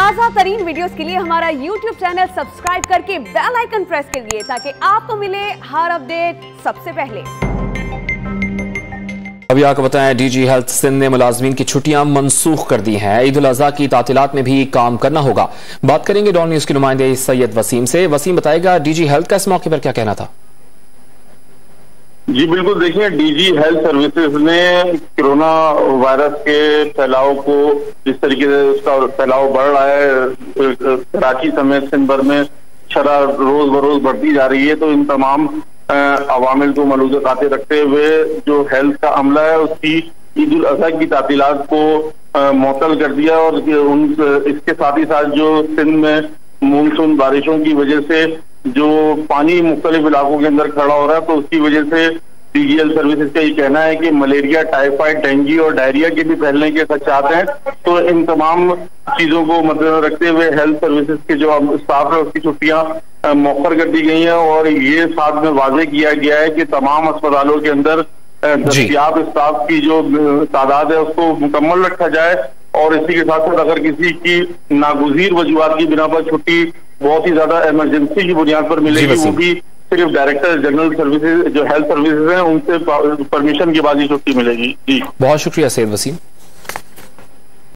ताज़ा तरीन वीडियोस के लिए हमारा YouTube चैनल सब्सक्राइब करके बेल आइकन प्रेस करिए ताकि आपको मिले हर अपडेट सबसे पहले। अभी आपको बताएं, डीजी हेल्थ सिंध ने मुलाजमीन की छुट्टियां मनसूख कर दी हैं। ईद उल अजहा की तातीलात में भी काम करना होगा। बात करेंगे डॉन न्यूज के नुमाइंदे सैयद वसीम से। वसीम बताएगा डीजी हेल्थ का इस मौके पर क्या कहना था? जी बिल्कुल, देखिए डीजी हेल्थ सर्विसेज ने कोरोना वायरस के फैलाव को जिस तरीके से उसका फैलाव बढ़ रहा है, कराची समेत सिंध भर में शरह रोज बरोज बढ़ती जा रही है, तो इन तमाम अवामिल को मलूज़ खाते रखते हुए जो हेल्थ का अमला है उसकी ईद उल अजहा की तातीलात को मुअत्तल कर दिया। और इसके साथ ही साथ जो सिंध में मानसून बारिशों की वजह से जो पानी मुख्तलिफ इलाकों के अंदर खड़ा हो रहा है, तो उसकी वजह से डीजी हेल्थ सर्विसेज का ये कहना है कि मलेरिया, टाइफाइड, डेंगू और डायरिया के भी फैलने के खदशात हैं। तो इन तमाम चीजों को मद्देनजर रखते हुए हेल्थ सर्विसेज के जो स्टाफ है उसकी छुट्टियां मौखर कर दी गई हैं। और ये साथ में वाजे किया गया है कि तमाम अस्पतालों के अंदर दस्तियाब स्टाफ की जो तादाद है उसको मुकम्मल रखा जाए। और इसी के साथ साथ अगर किसी की नागुज़ीर वजूहात की बिना पर छुट्टी बहुत ही ज्यादा इमरजेंसी की बुनियाद पर मिलेगी, वो भी सिर्फ डायरेक्टर जनरल सर्विसेज जो हेल्थ सर्विसेज हैं उनसे परमिशन के बाद ही छुट्टी मिलेगी। जी बहुत शुक्रिया सैयद वसीम।